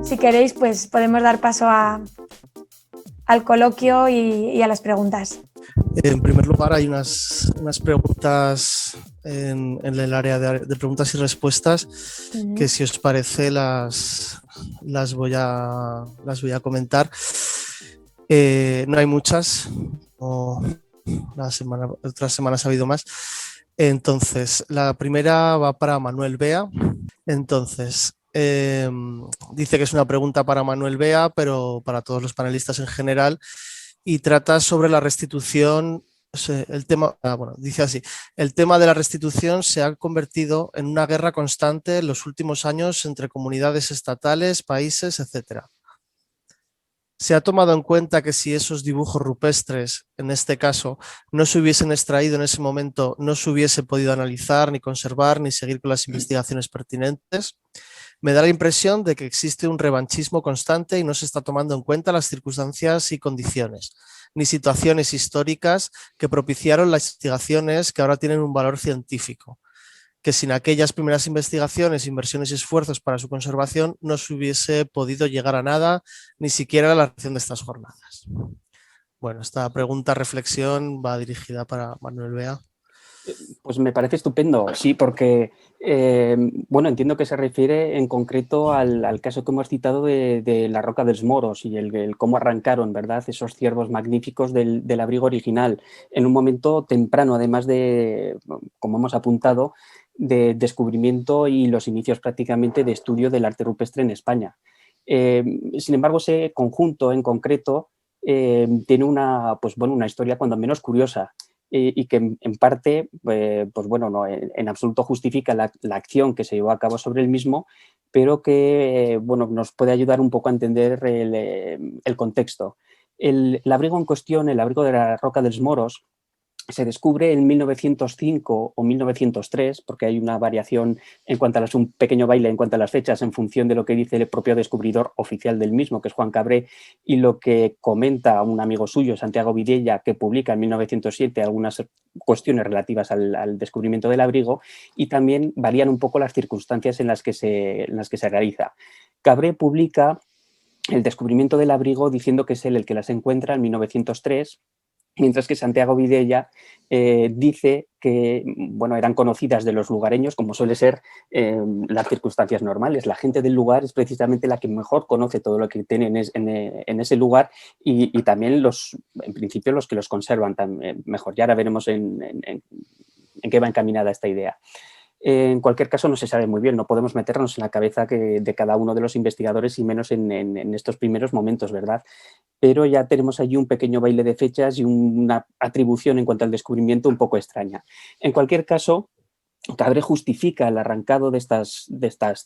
si queréis, pues podemos dar paso al coloquio y a las preguntas. En primer lugar, hay unas preguntas en el área de preguntas y respuestas que, si os parece, las voy a comentar. No hay muchas, otras semanas ha habido más. Entonces, la primera va para Manuel Bea. Entonces, dice que es una pregunta para Manuel Bea, pero para todos los panelistas en general, y trata sobre la restitución. El tema, dice así: el tema de la restitución se ha convertido en una guerra constante en los últimos años entre comunidades estatales, países, etc. ¿Se ha tomado en cuenta que si esos dibujos rupestres, en este caso, no se hubiesen extraído en ese momento, no se hubiese podido analizar, ni conservar, ni seguir con las investigaciones pertinentes? Me da la impresión de que existe un revanchismo constante y no se está tomando en cuenta las circunstancias y condiciones, ni situaciones históricas que propiciaron las investigaciones que ahora tienen un valor científico, que sin aquellas primeras investigaciones, inversiones y esfuerzos para su conservación no se hubiese podido llegar a nada, ni siquiera a la realización de estas jornadas. Bueno, esta pregunta, reflexión, va dirigida para Manuel Bea. Pues me parece estupendo, sí, porque bueno, entiendo que se refiere en concreto al caso que hemos citado de la Roca dels Moros y el cómo arrancaron, ¿verdad?, esos ciervos magníficos del abrigo original en un momento temprano, además de, como hemos apuntado, de descubrimiento y los inicios prácticamente de estudio del arte rupestre en España. Sin embargo, ese conjunto en concreto tiene una historia cuando menos curiosa. Y que en parte, pues bueno, no en absoluto justifica la acción que se llevó a cabo sobre el mismo, pero que bueno, nos puede ayudar un poco a entender el contexto. El abrigo en cuestión, el abrigo de la Roca dels Moros, se descubre en 1905 o 1903, porque hay una variación en cuanto a un pequeño baile en cuanto a las fechas en función de lo que dice el propio descubridor oficial del mismo, que es Juan Cabré, y lo que comenta un amigo suyo, Santiago Vidella, que publica en 1907 algunas cuestiones relativas al descubrimiento del abrigo, y también varían un poco las circunstancias en las que se realiza. Cabré publica el descubrimiento del abrigo diciendo que es él el que las encuentra en 1903, mientras que Santiago Vidella dice que bueno, eran conocidas de los lugareños, como suele ser las circunstancias normales. La gente del lugar es precisamente la que mejor conoce todo lo que tienen en ese lugar y también en principio los que los conservan también mejor. Y ahora veremos en qué va encaminada esta idea. En cualquier caso, no se sabe muy bien, no podemos meternos en la cabeza de cada uno de los investigadores y menos en estos primeros momentos, ¿verdad? Pero ya tenemos allí un pequeño baile de fechas y una atribución en cuanto al descubrimiento un poco extraña. En cualquier caso, Cabré justifica el arrancado de estas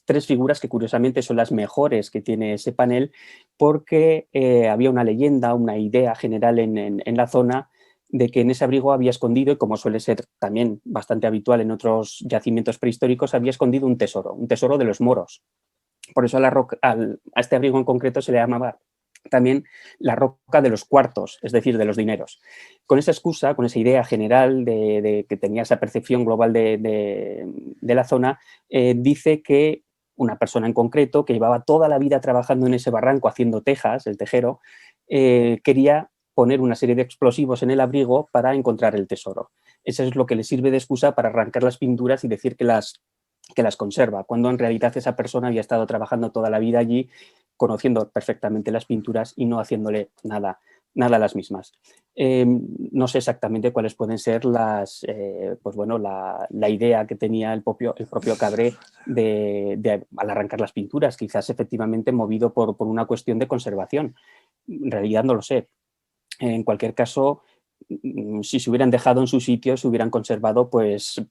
tres figuras, que curiosamente son las mejores que tiene ese panel, porque había una leyenda, una idea general en la zona de que en ese abrigo había escondido, y como suele ser también bastante habitual en otros yacimientos prehistóricos, había escondido un tesoro de los moros. Por eso a este abrigo en concreto se le llamaba también la Roca de los Cuartos, es decir, de los dineros. Con esa excusa, con esa idea general de que tenía esa percepción global de la zona, dice que una persona en concreto que llevaba toda la vida trabajando en ese barranco haciendo tejas, el tejero, quería poner una serie de explosivos en el abrigo para encontrar el tesoro. Eso es lo que le sirve de excusa para arrancar las pinturas y decir que las conserva, cuando en realidad esa persona había estado trabajando toda la vida allí, conociendo perfectamente las pinturas y no haciéndole nada a las mismas. No sé exactamente cuáles pueden ser la idea que tenía el propio Cabré al arrancar las pinturas, quizás efectivamente movido por una cuestión de conservación. En realidad no lo sé. En cualquier caso, si se hubieran dejado en su sitio, se hubieran conservado, pues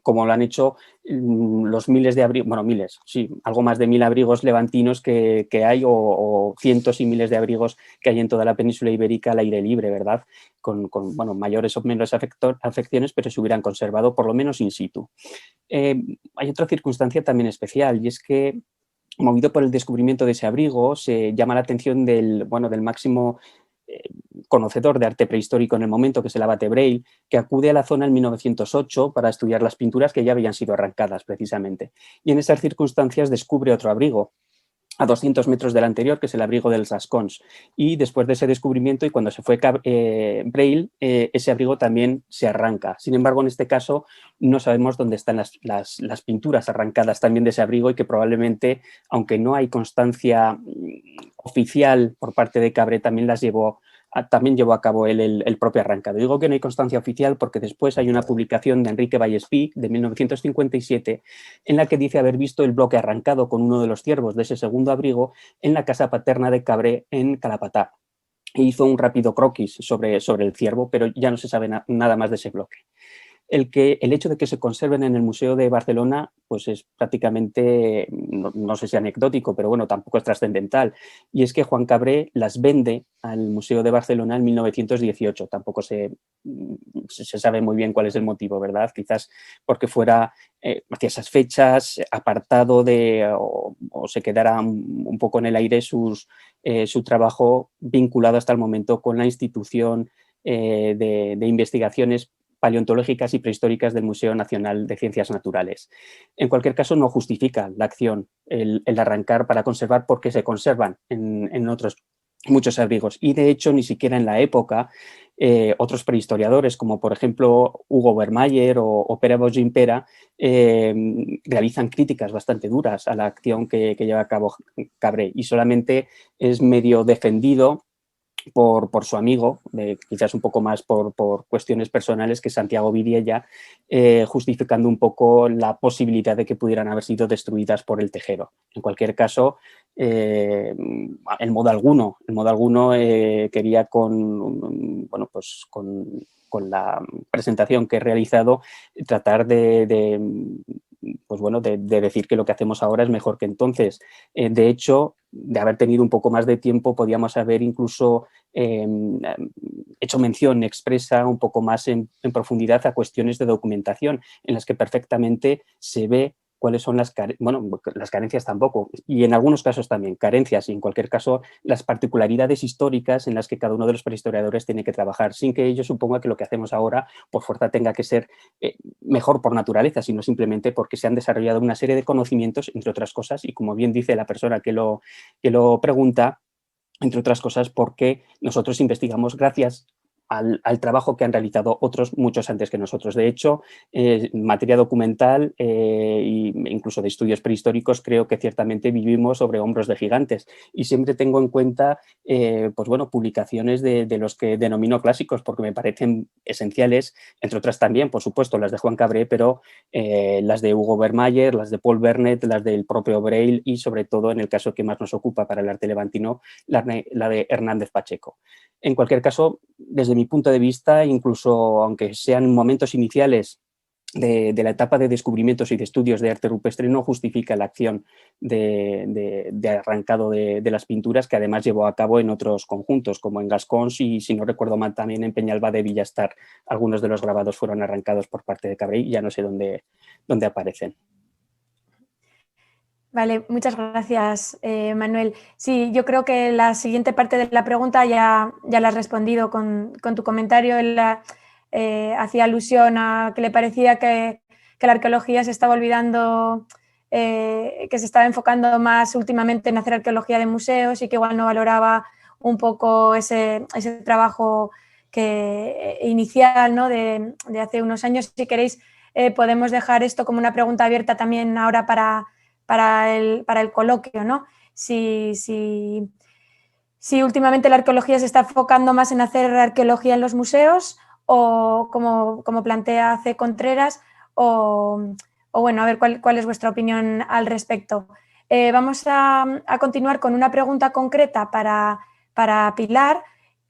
como lo han hecho los miles de abrigos, bueno, miles, sí, algo más de 1000 abrigos levantinos que hay, o cientos y miles de abrigos que hay en toda la península ibérica al aire libre, ¿verdad? Con bueno, mayores o menores afecciones, pero se hubieran conservado por lo menos in situ. Hay otra circunstancia también especial, y es que, movido por el descubrimiento de ese abrigo, se llama la atención del máximo conocedor de arte prehistórico en el momento, que es el abate Breil, que acude a la zona en 1908 para estudiar las pinturas que ya habían sido arrancadas precisamente. Y en esas circunstancias descubre otro abrigo, a 200 metros del anterior, que es el abrigo dels Gascons. Y después de ese descubrimiento y cuando se fue Braille, ese abrigo también se arranca. Sin embargo, en este caso no sabemos dónde están las pinturas arrancadas también de ese abrigo y que probablemente, aunque no hay constancia oficial por parte de Cabré, también llevó a cabo el propio arrancado. Digo que no hay constancia oficial porque después hay una publicación de Enrique Vallespí de 1957 en la que dice haber visto el bloque arrancado con uno de los ciervos de ese segundo abrigo en la casa paterna de Cabré en Calapatá. E hizo un rápido croquis sobre el ciervo, pero ya no se sabe nada más de ese bloque. El hecho de que se conserven en el Museo de Barcelona pues es prácticamente, no sé si anecdótico, pero bueno, tampoco es trascendental. Y es que Juan Cabré las vende al Museo de Barcelona en 1918. Tampoco se sabe muy bien cuál es el motivo, ¿verdad? Quizás porque fuera hacia esas fechas apartado o se quedara un poco en el aire su trabajo vinculado hasta el momento con la institución de investigaciones paleontológicas y prehistóricas del Museo Nacional de Ciencias Naturales. En cualquier caso, no justifica la acción el arrancar para conservar porque se conservan en otros muchos abrigos. Y de hecho, ni siquiera en la época, otros prehistoriadores, como por ejemplo Hugo Vermayer o Pere Bosch-Gimpera, realizan críticas bastante duras a la acción que lleva a cabo Cabré y solamente es medio defendido por su amigo, quizás un poco más por cuestiones personales, que es Santiago Vidiella, justificando un poco la posibilidad de que pudieran haber sido destruidas por el Tejero. En cualquier caso, en modo alguno quería con la presentación que he realizado tratar de decir que lo que hacemos ahora es mejor que entonces. De hecho, de haber tenido un poco más de tiempo, podíamos haber incluso hecho mención expresa un poco más en profundidad a cuestiones de documentación, en las que perfectamente se ve cuáles son las carencias tampoco, y en algunos casos también carencias, y en cualquier caso las particularidades históricas en las que cada uno de los prehistoriadores tiene que trabajar, sin que ello suponga que lo que hacemos ahora por fuerza tenga que ser mejor por naturaleza, sino simplemente porque se han desarrollado una serie de conocimientos, entre otras cosas, y como bien dice la persona que lo pregunta, entre otras cosas porque nosotros investigamos gracias al trabajo que han realizado otros muchos antes que nosotros. De hecho, materia documental e incluso de estudios prehistóricos, creo que ciertamente vivimos sobre hombros de gigantes y siempre tengo en cuenta publicaciones de los que denomino clásicos porque me parecen esenciales, entre otras también, por supuesto, las de Juan Cabré, pero las de Hugo Vermayer, las de Paul Vernet, las del propio Braille y sobre todo, en el caso que más nos ocupa para el arte levantino, la de Hernández Pacheco. En cualquier caso, desde mi punto de vista, incluso aunque sean momentos iniciales de la etapa de descubrimientos y de estudios de arte rupestre, no justifica la acción de arrancado de las pinturas que además llevó a cabo en otros conjuntos, como en Gascons y, si no recuerdo mal, también en Peñalba de Villastar. Algunos de los grabados fueron arrancados por parte de Cabré y ya no sé dónde aparecen. Vale, muchas gracias, Manuel. Sí, yo creo que la siguiente parte de la pregunta ya la has respondido con tu comentario. Él hacía alusión a que le parecía que la arqueología se estaba olvidando, que se estaba enfocando más últimamente en hacer arqueología de museos y que igual no valoraba un poco ese trabajo inicial, ¿no? de hace unos años. Si queréis, podemos dejar esto como una pregunta abierta también ahora para el coloquio, ¿no? Si últimamente la arqueología se está enfocando más en hacer arqueología en los museos o como plantea C. Contreras o bueno, a ver cuál es vuestra opinión al respecto. Vamos a continuar con una pregunta concreta para Pilar,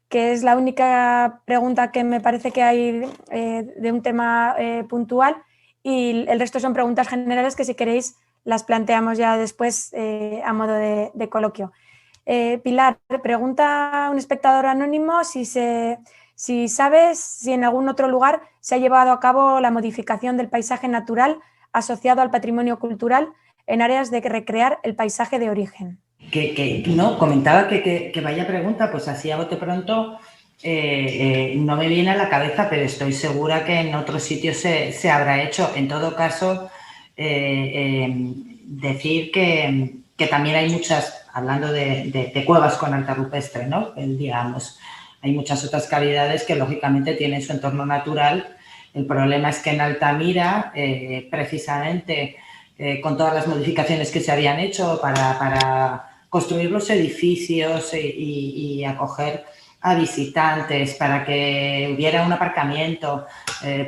que es la única pregunta que me parece que hay de un tema puntual y el resto son preguntas generales que si queréis las planteamos ya después a modo de coloquio. Pilar, pregunta a un espectador anónimo si sabes si en algún otro lugar se ha llevado a cabo la modificación del paisaje natural asociado al patrimonio cultural en áreas de recrear el paisaje de origen. No, comentaba que vaya pregunta, pues así a bote pronto no me viene a la cabeza, pero estoy segura que en otros sitios se habrá hecho. En todo caso, decir que que también hay muchas, hablando de cuevas con arte rupestre, ¿no? Digamos, hay muchas otras cavidades que lógicamente tienen su entorno natural. El problema es que en Altamira, precisamente con todas las modificaciones que se habían hecho para construir los edificios y acoger a visitantes, para que hubiera un aparcamiento,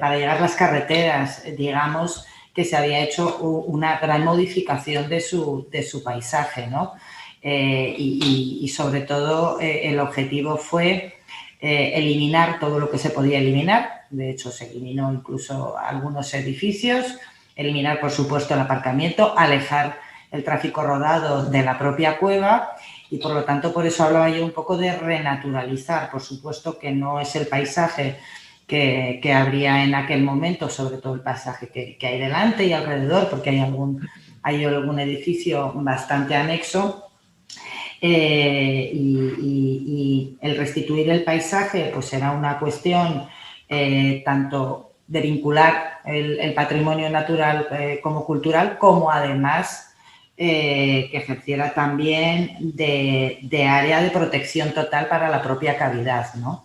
para llegar a las carreteras, digamos que se había hecho una gran modificación de su paisaje, ¿no? Y sobre todo el objetivo fue eliminar todo lo que se podía eliminar. De hecho, se eliminó incluso algunos edificios, eliminar, por supuesto, el aparcamiento, alejar el tráfico rodado de la propia cueva y, por lo tanto, por eso hablaba yo un poco de renaturalizar. Por supuesto que no es el paisaje que habría en aquel momento, sobre todo el paisaje que hay delante y alrededor, porque hay algún edificio bastante anexo. Y el restituir el paisaje pues será una cuestión tanto de vincular el patrimonio natural como cultural, como además que ejerciera también de área de protección total para la propia cavidad, ¿no?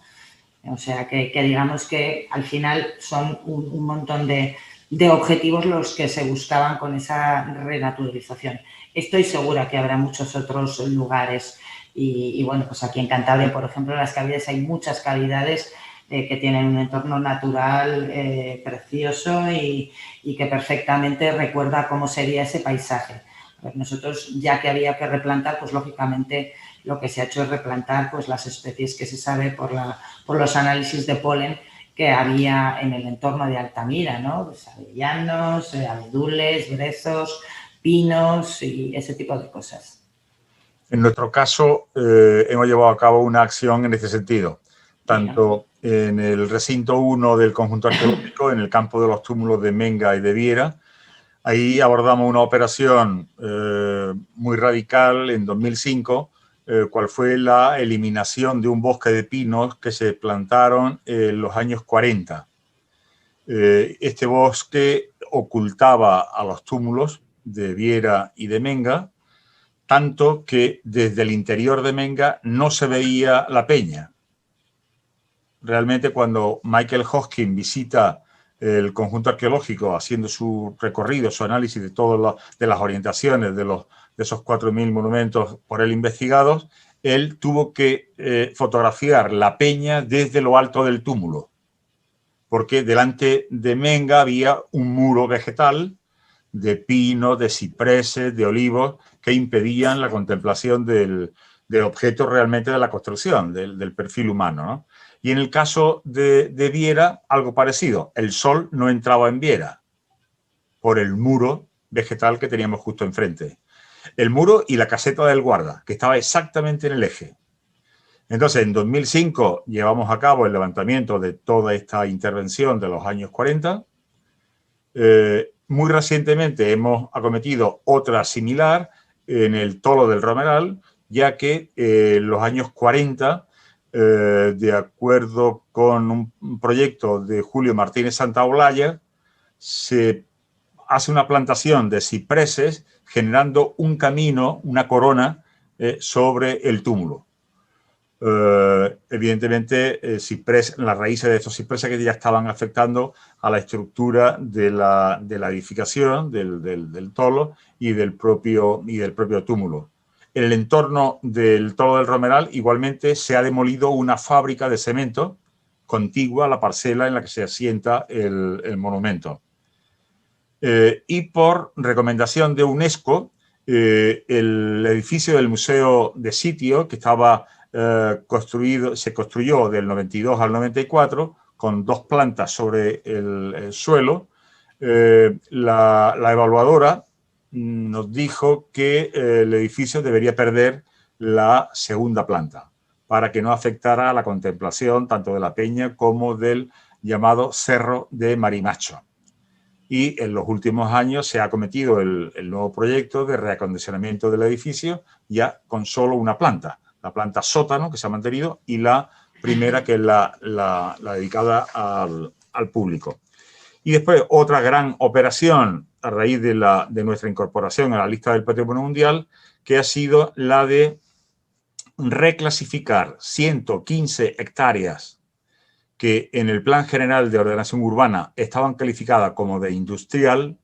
O sea, que digamos que al final son un montón de objetivos los que se buscaban con esa renaturalización. Estoy segura que habrá muchos otros lugares y bueno, pues aquí en Cantabria, por ejemplo, en las cavidades hay muchas cavidades que tienen un entorno natural precioso y que perfectamente recuerda cómo sería ese paisaje. Nosotros, ya que había que replantar, pues lógicamente lo que se ha hecho es replantar pues las especies que se sabe por los análisis de polen que había en el entorno de Altamira, ¿no? Pues avellanos, abedules, brezos, pinos y ese tipo de cosas. En nuestro caso, hemos llevado a cabo una acción en este sentido, tanto en el recinto 1 del conjunto arqueológico, en el campo de los túmulos de Menga y de Viera. Ahí abordamos una operación muy radical en 2005, cual fue la eliminación de un bosque de pinos que se plantaron en los años 40. Este bosque ocultaba a los túmulos de Viera y de Menga, tanto que desde el interior de Menga no se veía la peña. Realmente cuando Michael Hoskin visita el conjunto arqueológico haciendo su recorrido, su análisis de las orientaciones de esos 4.000 monumentos por él investigados, él tuvo que fotografiar la peña desde lo alto del túmulo, porque delante de Menga había un muro vegetal de pinos, de cipreses, de olivos, que impedían la contemplación del objeto realmente de la construcción, del perfil humano, ¿no? Y en el caso de Viera, algo parecido. El sol no entraba en Viera por el muro vegetal que teníamos justo enfrente. El muro y la caseta del guarda, que estaba exactamente en el eje. Entonces, en 2005 llevamos a cabo el levantamiento de toda esta intervención de los años 40. Muy recientemente hemos acometido otra similar en el Tolo del Romeral, ya que en los años 40, de acuerdo con un proyecto de Julio Martínez Santaolalla, se hace una plantación de cipreses generando un camino, una corona sobre el túmulo. Evidentemente, las raíces de estos cipreses que ya estaban afectando a la estructura de la edificación, del tolo y del propio túmulo. En el entorno del Tolo del Romeral igualmente se ha demolido una fábrica de cemento contigua a la parcela en la que se asienta el monumento. Y por recomendación de UNESCO, el edificio del Museo de Sitio, que estaba se construyó del 92 al 94 con 2 plantas sobre el suelo. La evaluadora nos dijo que el edificio debería perder la segunda planta para que no afectara a la contemplación tanto de la peña como del llamado Cerro de Marimacho. Y en los últimos años se ha acometido el nuevo proyecto de reacondicionamiento del edificio ya con solo una planta. La planta sótano, que se ha mantenido, y la primera, que es la dedicada al público. Y después otra gran operación a raíz de nuestra incorporación a la lista del Patrimonio Mundial, que ha sido la de reclasificar 115 hectáreas que en el Plan General de Ordenación Urbana estaban calificadas como de industrial,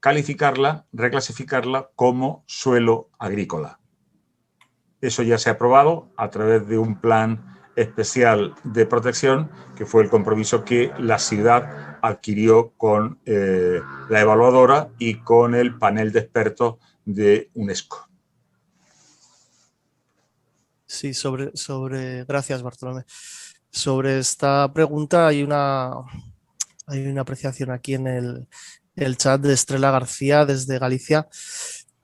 reclasificarla como suelo agrícola. Eso ya se ha aprobado a través de un plan especial de protección, que fue el compromiso que la ciudad adquirió con la evaluadora y con el panel de expertos de UNESCO. Sí, gracias, Bartolomé. Sobre esta pregunta hay una apreciación aquí en el chat de Estrella García desde Galicia,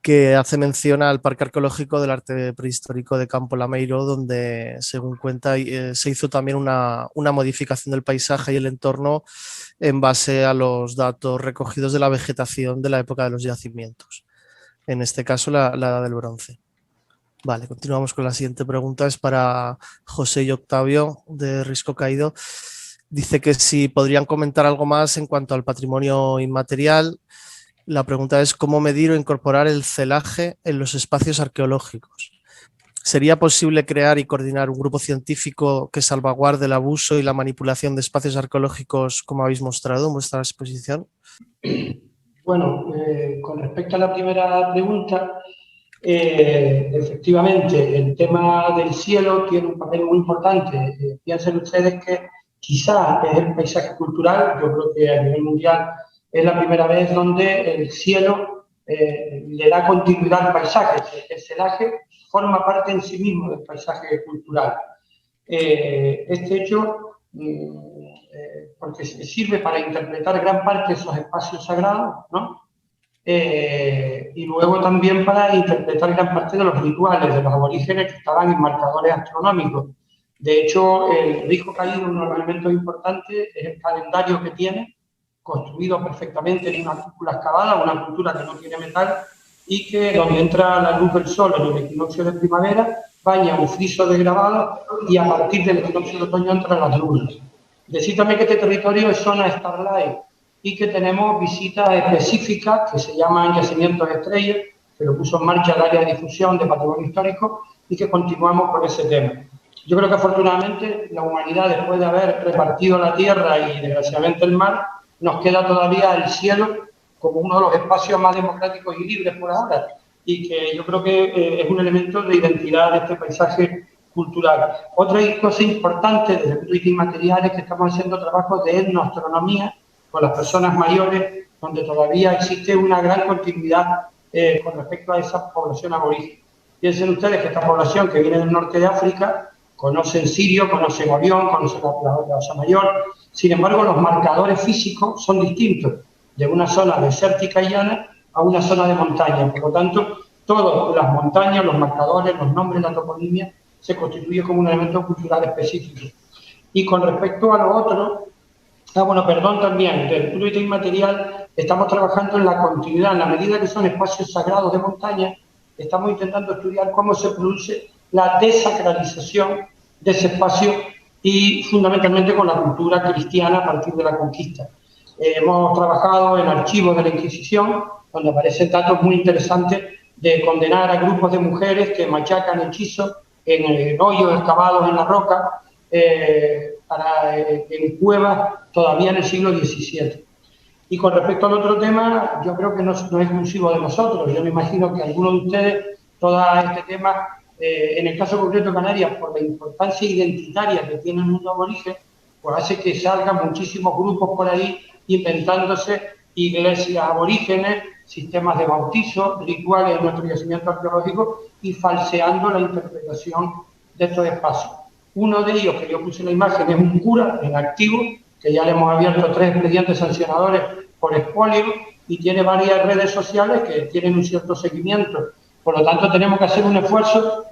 que hace mención al Parque Arqueológico del Arte Prehistórico de Campo Lameiro, donde, según cuenta, se hizo también una modificación del paisaje y el entorno en base a los datos recogidos de la vegetación de la época de los yacimientos, en este caso la Edad del Bronce. Vale, continuamos con la siguiente pregunta, es para José y Octavio de Risco Caído. Dice que si podrían comentar algo más en cuanto al patrimonio inmaterial. La pregunta es cómo medir o incorporar el celaje en los espacios arqueológicos. ¿Sería posible crear y coordinar un grupo científico que salvaguarde el abuso y la manipulación de espacios arqueológicos, como habéis mostrado en vuestra exposición? Bueno, con respecto a la primera pregunta, efectivamente, el tema del cielo tiene un papel muy importante. Piensen ustedes que quizá es el paisaje cultural, yo creo que a nivel mundial es la primera vez donde el cielo le da continuidad al paisaje. El celaje forma parte en sí mismo del paisaje cultural. Este hecho, porque sirve para interpretar gran parte de esos espacios sagrados, ¿no? Y luego también para interpretar gran parte de los rituales de los aborígenes que estaban en marcadores astronómicos. De hecho, el Risco Caído, uno de los elementos importantes, es el calendario que tiene, construido perfectamente en una cúpula excavada, una cultura que no tiene metal, y que donde entra la luz del sol en el equinoccio de primavera, baña un friso de grabado y a partir del equinoccio de otoño entran las lunas. Decir también que este territorio es zona Starlight y que tenemos visitas específicas que se llaman yacimientos estrellas, que lo puso en marcha el área de difusión de patrimonio histórico y que continuamos con ese tema. Yo creo que afortunadamente la humanidad, después de haber repartido la tierra y desgraciadamente el mar, nos queda todavía el cielo como uno de los espacios más democráticos y libres por ahora, y que yo creo que es un elemento de identidad de este paisaje cultural. Otra cosa importante desde el punto de vista inmaterial es que estamos haciendo trabajos de etnoastronomía con las personas mayores, donde todavía existe una gran continuidad con respecto a esa población aborigen. Piensen ustedes que esta población que viene del norte de África conocen Sirio, conocen Orión, conocen la Osa Mayor. Sin embargo, los marcadores físicos son distintos, de una zona desértica y llana a una zona de montaña. Por lo tanto, todas las montañas, los marcadores, los nombres, la toponimia, se constituye como un elemento cultural específico. Y con respecto a lo otro, también, desde el punto de vista inmaterial, estamos trabajando en la continuidad, en la medida que son espacios sagrados de montaña, estamos intentando estudiar cómo se produce la desacralización de ese espacio y fundamentalmente con la cultura cristiana a partir de la conquista. Hemos trabajado en archivos de la Inquisición, donde aparecen datos muy interesantes de condenar a grupos de mujeres que machacan hechizos en hoyos excavados en la roca, en cuevas todavía en el siglo XVII. Y con respecto al otro tema, yo creo que no es exclusivo de nosotros. Yo me imagino que algunos de ustedes, todo este tema, en el caso concreto de Canarias, por la importancia identitaria que tiene el mundo aborigen, pues hace que salgan muchísimos grupos por ahí inventándose iglesias aborígenes, sistemas de bautizo, rituales en nuestro yacimiento arqueológico y falseando la interpretación de estos espacios. Uno de ellos, que yo puse en la imagen, es un cura en activo, que ya le hemos abierto 3 expedientes sancionadores por expolio y tiene varias redes sociales que tienen un cierto seguimiento. Por lo tanto, tenemos que hacer un esfuerzo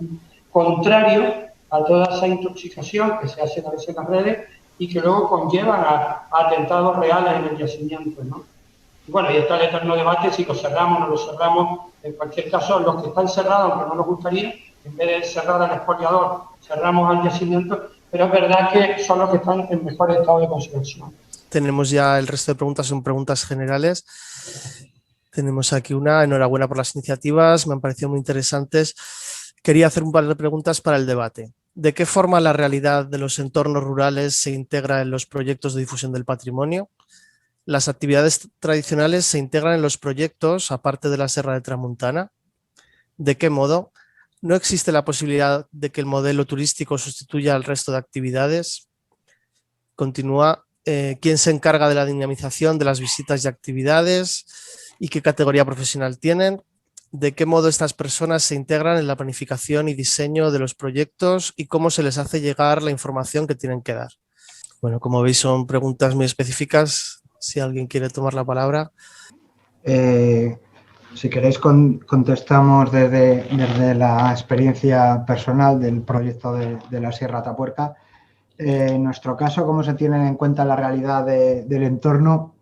contrario a toda esa intoxicación que se hace a veces en las redes y que luego conllevan a atentados reales en el yacimiento, ¿no? Y bueno, y está el eterno debate si lo cerramos o no lo cerramos. En cualquier caso, los que están cerrados, aunque no nos gustaría, en vez de cerrar al expoliador, cerramos al yacimiento, pero es verdad que son los que están en mejor estado de conservación. Tenemos ya el resto de preguntas, son preguntas generales. Tenemos aquí una, enhorabuena por las iniciativas, me han parecido muy interesantes. Quería hacer un par de preguntas para el debate. ¿De qué forma la realidad de los entornos rurales se integra en los proyectos de difusión del patrimonio? ¿Las actividades tradicionales se integran en los proyectos, aparte de la Serra de Tramuntana? ¿De qué modo? ¿No existe la posibilidad de que el modelo turístico sustituya al resto de actividades? Continúa. ¿Quién se encarga de la dinamización de las visitas y actividades? ¿Y qué categoría profesional tienen? ¿De qué modo estas personas se integran en la planificación y diseño de los proyectos y cómo se les hace llegar la información que tienen que dar? Bueno, como veis, son preguntas muy específicas. Si alguien quiere tomar la palabra. Si queréis, contestamos desde la experiencia personal del proyecto de la Sierra Atapuerca. En nuestro caso, ¿cómo se tienen en cuenta la realidad del entorno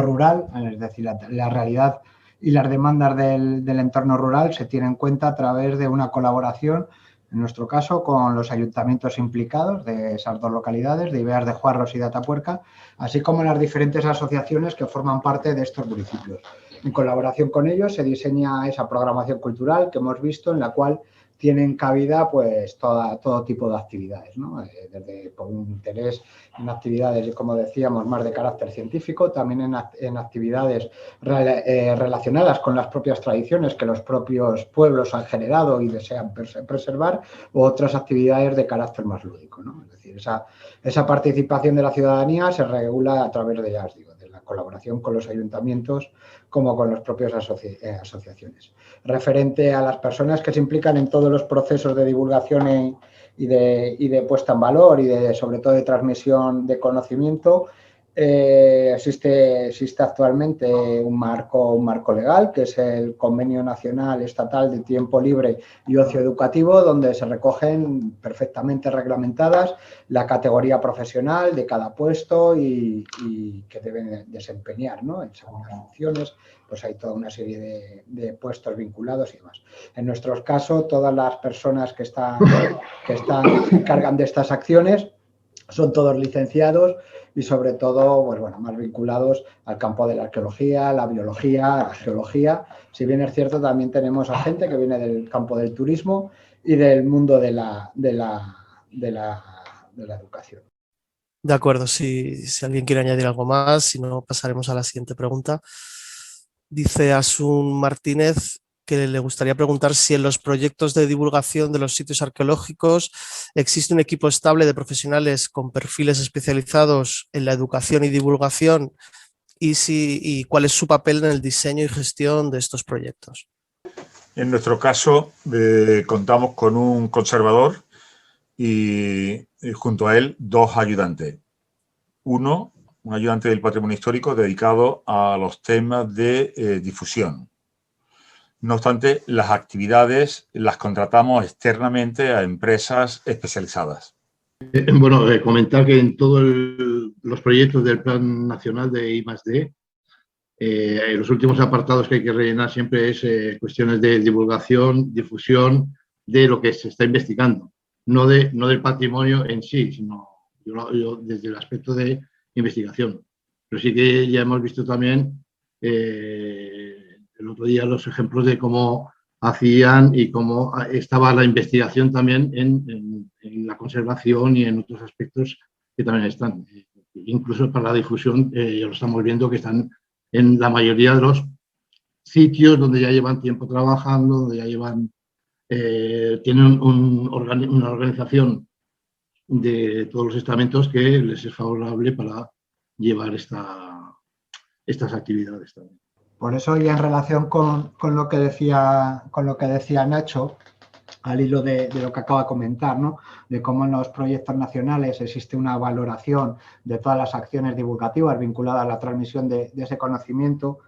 rural? Es decir, la realidad y las demandas del entorno rural se tienen en cuenta a través de una colaboración, en nuestro caso, con los ayuntamientos implicados de esas dos localidades, de Ibeas de Juarros y de Atapuerca, así como las diferentes asociaciones que forman parte de estos municipios. En colaboración con ellos se diseña esa programación cultural que hemos visto, en la cual tienen cabida pues todo tipo de actividades, ¿no? Desde por un interés en actividades, como decíamos, más de carácter científico, también en actividades relacionadas con las propias tradiciones que los propios pueblos han generado y desean preservar, u otras actividades de carácter más lúdico, ¿no? Es decir, esa participación de la ciudadanía se regula a través de, ya os digo, de la colaboración con los ayuntamientos como con las propias asociaciones. Referente a las personas que se implican en todos los procesos de divulgación y de puesta en valor y sobre todo de transmisión de conocimiento, existe actualmente un marco legal, que es el Convenio Nacional Estatal de Tiempo Libre y Ocio Educativo, donde se recogen perfectamente reglamentadas la categoría profesional de cada puesto y que deben desempeñar, ¿no? En segundas funciones, pues hay toda una serie de puestos vinculados y demás. En nuestro caso, todas las personas que se encargan de estas acciones son todos licenciados y sobre todo, pues bueno, más vinculados al campo de la arqueología, la biología, la geología. Si bien es cierto, también tenemos a gente que viene del campo del turismo y del mundo de la educación. De acuerdo, si alguien quiere añadir algo más, si no, pasaremos a la siguiente pregunta. Dice Asun Martínez que le gustaría preguntar si en los proyectos de divulgación de los sitios arqueológicos existe un equipo estable de profesionales con perfiles especializados en la educación y divulgación y cuál es su papel en el diseño y gestión de estos proyectos. En nuestro caso, contamos con un conservador y junto a él 2 ayudantes. Un ayudante del patrimonio histórico dedicado a los temas de difusión. No obstante, las actividades las contratamos externamente a empresas especializadas. Bueno, comentar que en todos los proyectos del Plan Nacional de I+D, los últimos apartados que hay que rellenar siempre es cuestiones de divulgación, difusión de lo que se está investigando, no del patrimonio en sí, sino yo desde el aspecto de investigación. Pero sí que ya hemos visto también el otro día los ejemplos de cómo hacían y cómo estaba la investigación también en la conservación y en otros aspectos que también están. Incluso para la difusión, ya lo estamos viendo que están en la mayoría de los sitios donde ya llevan tiempo trabajando, donde ya llevan, tienen una organización de todos los estamentos que les es favorable para llevar estas actividades también. Por eso, y en relación con lo que decía Nacho, al hilo de lo que acaba de comentar, ¿no? De cómo en los proyectos nacionales existe una valoración de todas las acciones divulgativas vinculadas a la transmisión de ese conocimiento,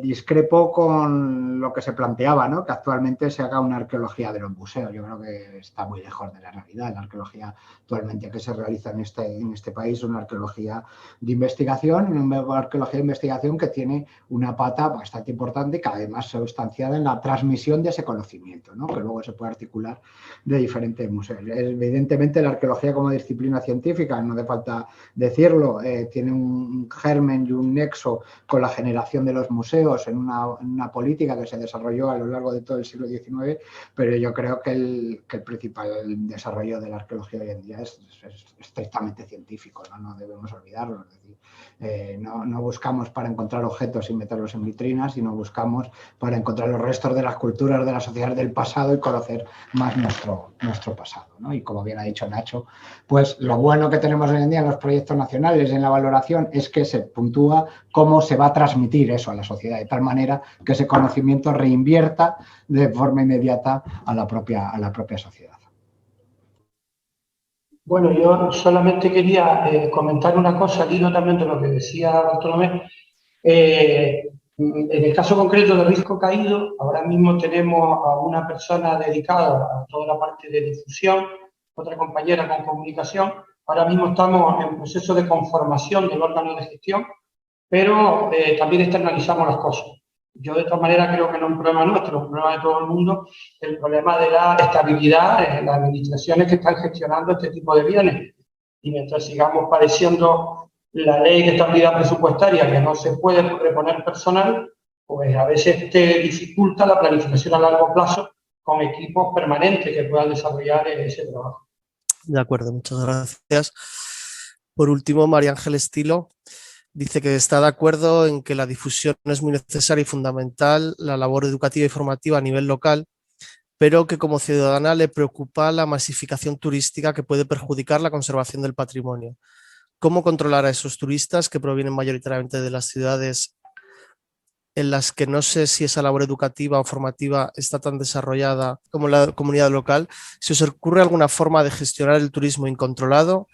discrepo con lo que se planteaba, ¿no? Que actualmente se haga una arqueología de los museos. Yo creo que está muy lejos de la realidad. La arqueología actualmente que se realiza en este país es una arqueología de investigación, que tiene una pata bastante importante y que además se sustanciada en la transmisión de ese conocimiento, ¿no? Que luego se puede articular de diferentes museos. Evidentemente, la arqueología como disciplina científica, no hace falta decirlo, tiene un germen y un nexo con la generación valoración de los museos en una política que se desarrolló a lo largo de todo el siglo XIX, pero yo creo que el principal desarrollo de la arqueología hoy en día es estrictamente científico, no debemos olvidarlo. Es decir, no buscamos para encontrar objetos y meterlos en vitrinas, sino buscamos para encontrar los restos de las culturas de las sociedades del pasado y conocer más nuestro pasado, ¿no? Y como bien ha dicho Nacho, pues lo bueno que tenemos hoy en día en los proyectos nacionales, en la valoración, es que se puntúa cómo se va a transmitir eso a la sociedad, de tal manera que ese conocimiento reinvierta de forma inmediata a la propia sociedad. Bueno, yo solamente quería comentar una cosa, al hilo también de lo que decía Bartolomé. En el caso concreto de Risco Caído, ahora mismo tenemos a una persona dedicada a toda la parte de difusión, otra compañera con comunicación. Ahora mismo estamos en proceso de conformación del órgano de gestión, pero también externalizamos las cosas. Yo, de todas maneras, creo que no es un problema nuestro, es un problema de todo el mundo, el problema de la estabilidad en las administraciones que están gestionando este tipo de bienes. Y mientras sigamos padeciendo la ley de estabilidad presupuestaria, que no se puede reponer personal, pues a veces te dificulta la planificación a largo plazo con equipos permanentes que puedan desarrollar ese trabajo. De acuerdo, muchas gracias. Por último, María Ángel Estilo dice que está de acuerdo en que la difusión es muy necesaria y fundamental, la labor educativa y formativa a nivel local, pero que como ciudadana le preocupa la masificación turística que puede perjudicar la conservación del patrimonio. ¿Cómo controlar a esos turistas que provienen mayoritariamente de las ciudades en las que no sé si esa labor educativa o formativa está tan desarrollada como la comunidad local? ¿Se os ocurre alguna forma de gestionar el turismo incontrolado?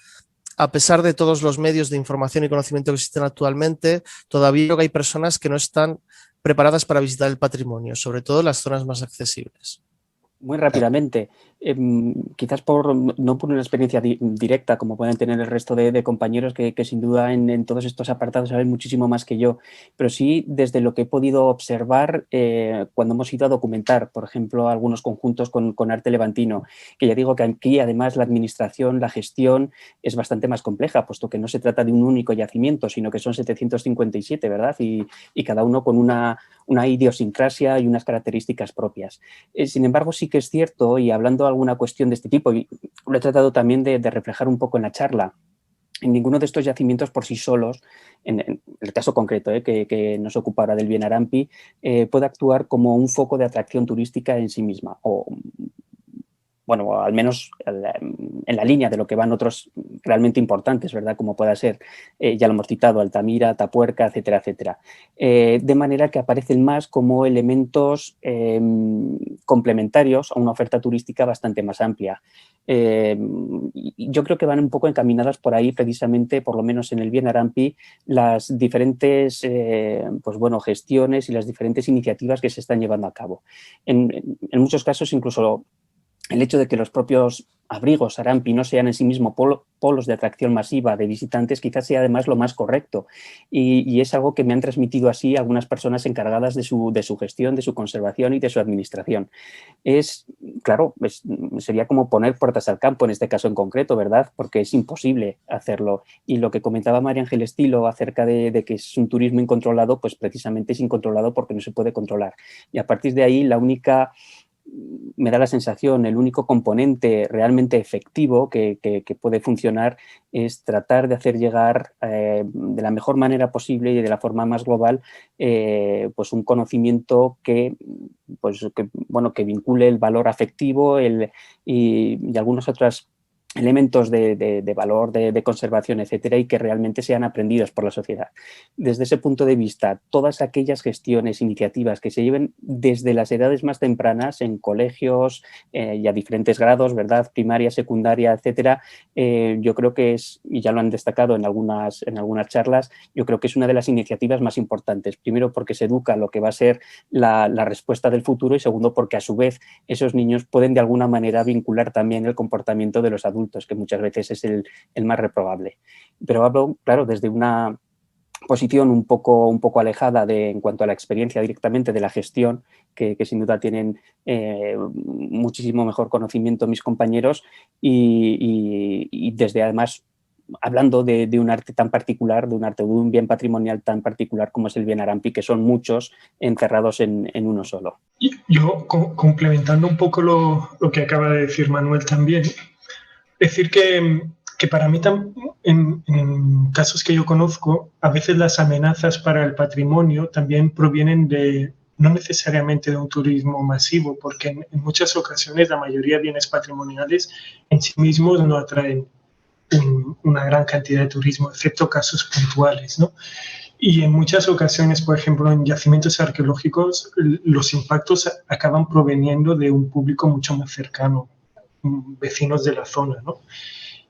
A pesar de todos los medios de información y conocimiento que existen actualmente, todavía creo que hay personas que no están preparadas para visitar el patrimonio, sobre todo en las zonas más accesibles. Muy rápidamente, quizás no por una experiencia directa como pueden tener el resto de compañeros que sin duda en todos estos apartados saben muchísimo más que yo, pero sí desde lo que he podido observar cuando hemos ido a documentar, por ejemplo, algunos conjuntos con arte levantino, que ya digo que aquí además la administración, la gestión es bastante más compleja, puesto que no se trata de un único yacimiento, sino que son 757, ¿verdad? Y cada uno con una idiosincrasia y unas características propias. Sin embargo, sí que es cierto, y hablando de alguna cuestión de este tipo, y lo he tratado también de reflejar un poco en la charla, en ninguno de estos yacimientos por sí solos, en el caso concreto que nos ocupa ahora del Bien Arampi, puede actuar como un foco de atracción turística en sí misma, o bueno, al menos en la línea de lo que van otros realmente importantes, ¿verdad? Como pueda ser, ya lo hemos citado, Altamira, Atapuerca, etcétera, etcétera. De manera que aparecen más como elementos complementarios a una oferta turística bastante más amplia. Yo creo que van un poco encaminadas por ahí precisamente, por lo menos en el Bien Arampi, las diferentes pues bueno, gestiones y las diferentes iniciativas que se están llevando a cabo. En muchos casos incluso el hecho de que los propios abrigos Arampi no sean en sí mismos polos de atracción masiva de visitantes quizás sea además lo más correcto y es algo que me han transmitido así algunas personas encargadas de su gestión, de su conservación y de su administración. Claro, sería como poner puertas al campo en este caso en concreto, ¿verdad? Porque es imposible hacerlo y lo que comentaba María Ángel Estilo acerca de que es un turismo incontrolado, pues precisamente es incontrolado porque no se puede controlar y a partir de ahí me da la sensación, el único componente realmente efectivo que puede funcionar es tratar de hacer llegar de la mejor manera posible y de la forma más global pues un conocimiento que vincule el valor afectivo y algunos otros elementos de valor, de conservación, etcétera, y que realmente sean aprendidos por la sociedad. Desde ese punto de vista, todas aquellas gestiones, iniciativas que se lleven desde las edades más tempranas en colegios y a diferentes grados, ¿verdad? Primaria, secundaria, etcétera, yo creo que y ya lo han destacado en algunas charlas, yo creo que es una de las iniciativas más importantes. Primero, porque se educa lo que va a ser la respuesta del futuro y segundo, porque a su vez esos niños pueden de alguna manera vincular también el comportamiento de los adultos, que muchas veces es el más reprobable. Pero hablo, claro, desde una posición un poco alejada en cuanto a la experiencia directamente de la gestión, que sin duda tienen muchísimo mejor conocimiento mis compañeros y desde además hablando de un arte tan particular, de un bien patrimonial tan particular como es el bien Arampi, que son muchos encerrados en uno solo. Yo, complementando un poco lo que acaba de decir Manuel también, decir que para mí, en casos que yo conozco, a veces las amenazas para el patrimonio también provienen no necesariamente de un turismo masivo, porque en muchas ocasiones la mayoría de bienes patrimoniales en sí mismos no atraen una gran cantidad de turismo, excepto casos puntuales, ¿no? Y en muchas ocasiones, por ejemplo, en yacimientos arqueológicos, los impactos acaban proveniendo de un público mucho más cercano, vecinos de la zona, ¿no?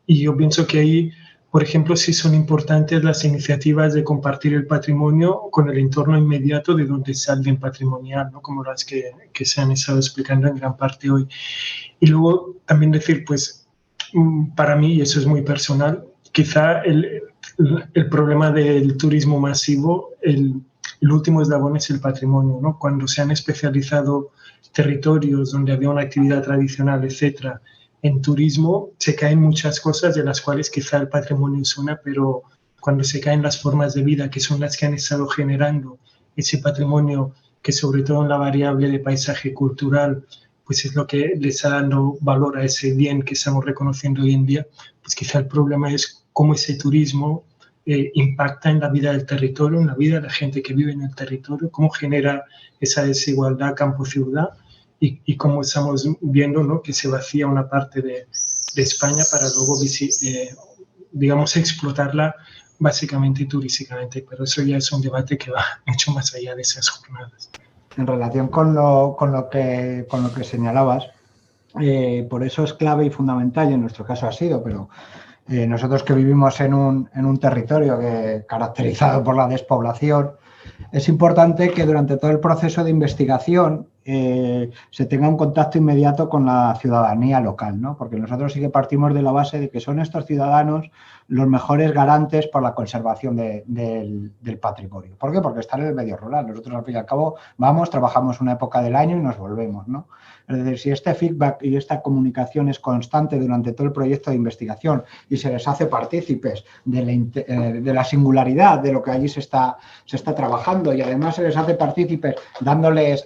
Y yo pienso que ahí, por ejemplo, sí son importantes las iniciativas de compartir el patrimonio con el entorno inmediato de donde sale el bien patrimonial, ¿no? Como las que se han estado explicando en gran parte hoy. Y luego también decir, pues, para mí, y eso es muy personal, quizá el problema del turismo masivo, el último eslabón es el patrimonio, ¿no? Cuando se han especializado territorios donde había una actividad tradicional, etcétera, en turismo se caen muchas cosas de las cuales quizá el patrimonio es una, pero cuando se caen las formas de vida que son las que han estado generando ese patrimonio, que sobre todo en la variable de paisaje cultural, pues es lo que les está dando valor a ese bien que estamos reconociendo hoy en día, pues quizá el problema es cómo ese turismo impacta en la vida del territorio, en la vida de la gente que vive en el territorio, cómo genera esa desigualdad campo-ciudad y cómo estamos viendo, ¿no?, que se vacía una parte de España para luego, digamos, explotarla básicamente y turísticamente. Pero eso ya es un debate que va mucho más allá de esas jornadas. En relación con lo que señalabas, por eso es clave y fundamental, y en nuestro caso ha sido, pero nosotros que vivimos en un territorio caracterizado por la despoblación, es importante que durante todo el proceso de investigación se tenga un contacto inmediato con la ciudadanía local, ¿no? Porque nosotros sí que partimos de la base de que son estos ciudadanos los mejores garantes por la conservación del patrimonio. ¿Por qué? Porque están en el medio rural. Nosotros, al fin y al cabo, vamos, trabajamos una época del año y nos volvemos, ¿no? Es decir, si este feedback y esta comunicación es constante durante todo el proyecto de investigación y se les hace partícipes de la singularidad de lo que allí se está trabajando, y además se les hace partícipes dándoles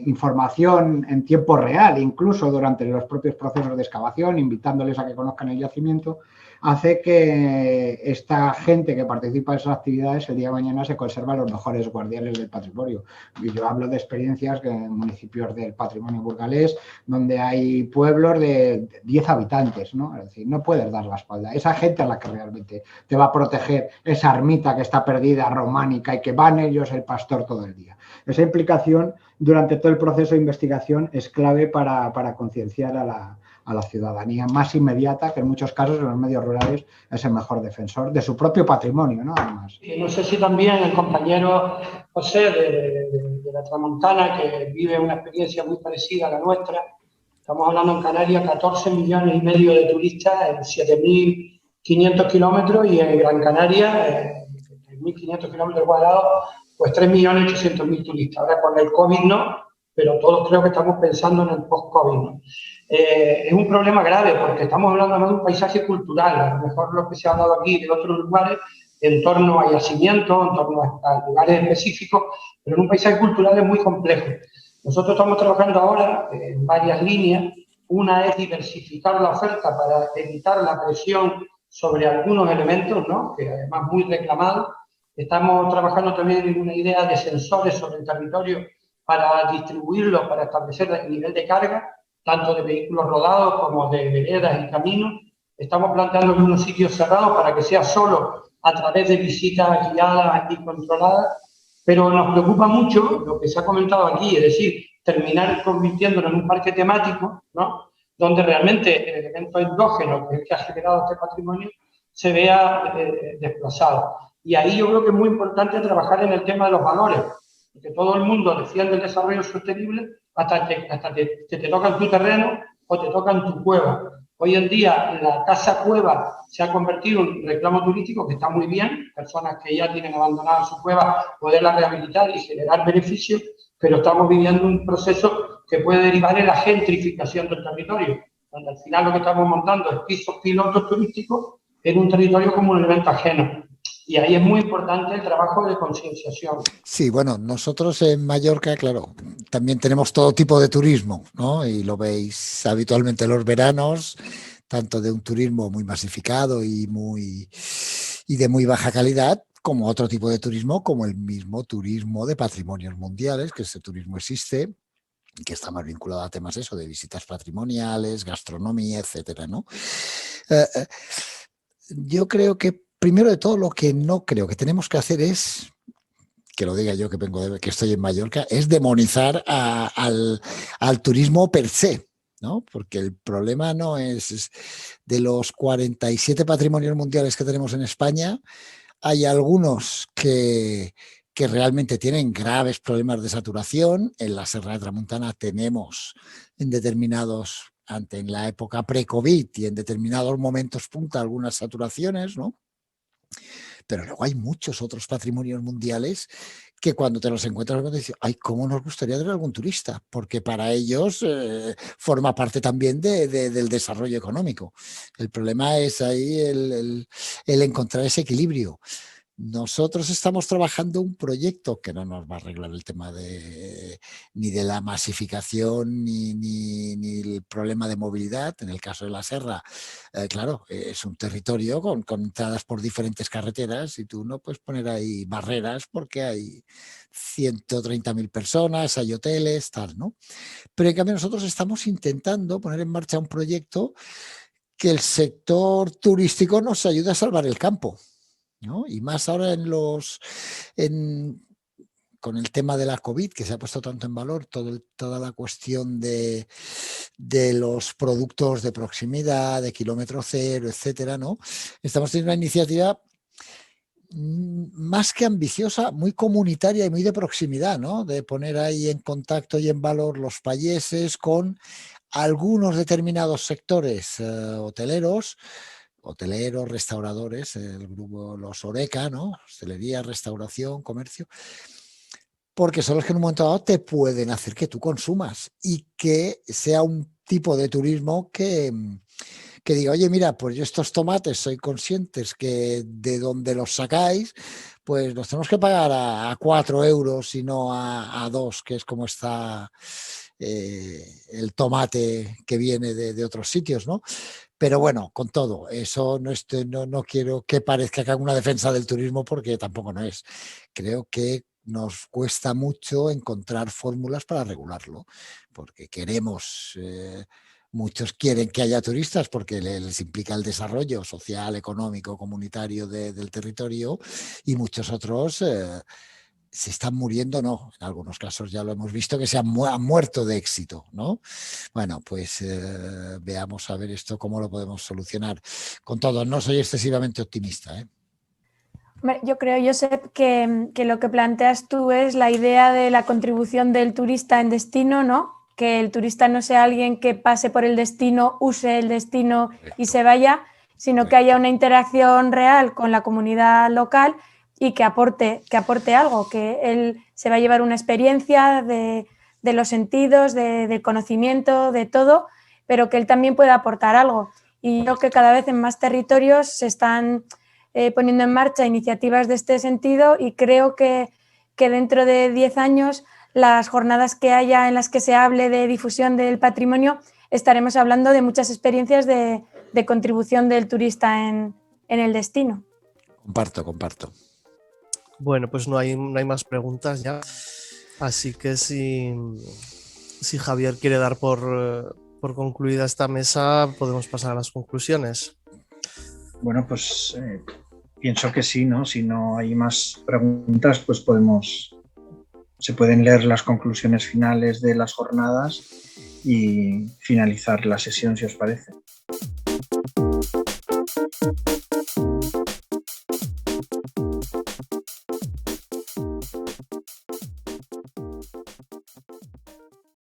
información en tiempo real, incluso durante los propios procesos de excavación, invitándoles a que conozcan el yacimiento, hace que esta gente que participa en esas actividades el día de mañana se conserva los mejores guardianes del patrimonio. Y yo hablo de experiencias en municipios del patrimonio burgalés donde hay pueblos de 10 habitantes, ¿no? Es decir, no puedes dar la espalda. Esa gente a la que realmente te va a proteger esa ermita que está perdida, románica, y que van ellos el pastor todo el día. Esa implicación durante todo el proceso de investigación es clave para concienciar a la ciudadanía más inmediata, que en muchos casos en los medios rurales es el mejor defensor de su propio patrimonio, ¿no? Además. Y no sé si también el compañero José de la Tramontana, que vive una experiencia muy parecida a la nuestra. Estamos hablando en Canarias, 14,5 millones de turistas en 7.500 kilómetros, y en Gran Canaria, 1.500 kilómetros cuadrados, pues 3.800.000 turistas. Ahora con el COVID no, pero todos creo que estamos pensando en el post-COVID, ¿no? Es un problema grave porque estamos hablando además de un paisaje cultural, a lo mejor lo que se ha hablado aquí de otros lugares, en torno a yacimientos, en torno a lugares específicos, pero en un paisaje cultural es muy complejo. Nosotros estamos trabajando ahora en varias líneas. Una es diversificar la oferta para evitar la presión sobre algunos elementos, ¿no?, que además muy reclamados. Estamos trabajando también en una idea de sensores sobre el territorio para distribuirlos, para establecer el nivel de carga, tanto de vehículos rodados como de veredas y caminos. Estamos planteando en unos sitios cerrados para que sea solo a través de visitas guiadas y controladas, pero nos preocupa mucho lo que se ha comentado aquí, es decir, terminar convirtiéndolo en un parque temático, ¿no?, donde realmente el elemento endógeno, que es el que ha generado este patrimonio, se vea desplazado. Y ahí yo creo que es muy importante trabajar en el tema de los valores, porque todo el mundo defiende el desarrollo sostenible hasta que te toca en tu terreno o te toca en tu cueva. Hoy en día la casa cueva se ha convertido en un reclamo turístico que está muy bien, personas que ya tienen abandonada su cueva, poderla rehabilitar y generar beneficios, pero estamos viviendo un proceso que puede derivar en la gentrificación del territorio. donde al final lo que estamos montando es pisos pilotos turísticos en un territorio como un elemento ajeno. Y ahí es muy importante el trabajo de concienciación. Sí, bueno, nosotros en Mallorca, claro, también tenemos todo tipo de turismo, ¿no? Y lo veis habitualmente los veranos, tanto de un turismo muy masificado y de muy baja calidad, como otro tipo de turismo, como el mismo turismo de patrimonios mundiales, que ese turismo existe, que está más vinculado a temas eso, de visitas patrimoniales, gastronomía, etcétera, ¿no? Yo creo que primero de todo lo que no creo que tenemos que hacer es, que lo diga yo que estoy en Mallorca, es demonizar al turismo per se, ¿no? Porque el problema no es de los 47 patrimonios mundiales que tenemos en España, hay algunos que realmente tienen graves problemas de saturación. En la Serra de Tramuntana tenemos en la época pre-COVID y en determinados momentos punta algunas saturaciones, ¿no? Pero luego hay muchos otros patrimonios mundiales que cuando te los encuentras te dicen, ay, cómo nos gustaría tener algún turista, porque para ellos forma parte también del desarrollo económico. El problema es ahí el encontrar ese equilibrio. Nosotros estamos trabajando un proyecto que no nos va a arreglar el tema ni de la masificación ni el problema de movilidad. En el caso de la Serra, claro, es un territorio con entradas por diferentes carreteras y tú no puedes poner ahí barreras porque hay 130.000 personas, hay hoteles, tal, ¿no? Pero en cambio nosotros estamos intentando poner en marcha un proyecto que el sector turístico nos ayude a salvar el campo, ¿no? Y más ahora con el tema de la COVID, que se ha puesto tanto en valor, toda la cuestión de los productos de proximidad, de kilómetro cero, etcétera, ¿no? Estamos teniendo una iniciativa más que ambiciosa, muy comunitaria y muy de proximidad, ¿no? De poner ahí en contacto y en valor los payeses con algunos determinados sectores hoteleros, restauradores, el grupo Los Oreca, ¿no? Hostelería, restauración, comercio, porque son los que en un momento dado te pueden hacer que tú consumas y que sea un tipo de turismo que diga, oye, mira, pues yo estos tomates soy conscientes que de donde los sacáis, pues los tenemos que pagar a 4 euros y no a 2, que es como está el tomate que viene de otros sitios, ¿no? Pero bueno, con todo, eso no quiero que parezca que haga una defensa del turismo porque tampoco no es. Creo que nos cuesta mucho encontrar fórmulas para regularlo, porque muchos quieren que haya turistas porque les implica el desarrollo social, económico, comunitario del territorio, y muchos otros se están muriendo, no, en algunos casos ya lo hemos visto que se han muerto de éxito, ¿no? Bueno, pues veamos a ver esto cómo lo podemos solucionar. Con todo, no soy excesivamente optimista, ¿eh? Yo sé que lo que planteas tú es la idea de la contribución del turista en destino, ¿no? Que el turista no sea alguien que pase por el destino, use el destino y se vaya, sino que haya una interacción real con la comunidad local y que aporte algo, que él se va a llevar una experiencia de los sentidos, del conocimiento, de todo, pero que él también pueda aportar algo. Y creo que cada vez en más territorios se están poniendo en marcha iniciativas de este sentido y creo que dentro de 10 años las jornadas que haya en las que se hable de difusión del patrimonio estaremos hablando de muchas experiencias de contribución del turista en el destino. Comparto. Bueno, pues no hay más preguntas ya, así que si Javier quiere dar por concluida esta mesa, podemos pasar a las conclusiones. Bueno, pues pienso que sí, ¿no? Si no hay más preguntas, pues se pueden leer las conclusiones finales de las jornadas y finalizar la sesión, si os parece.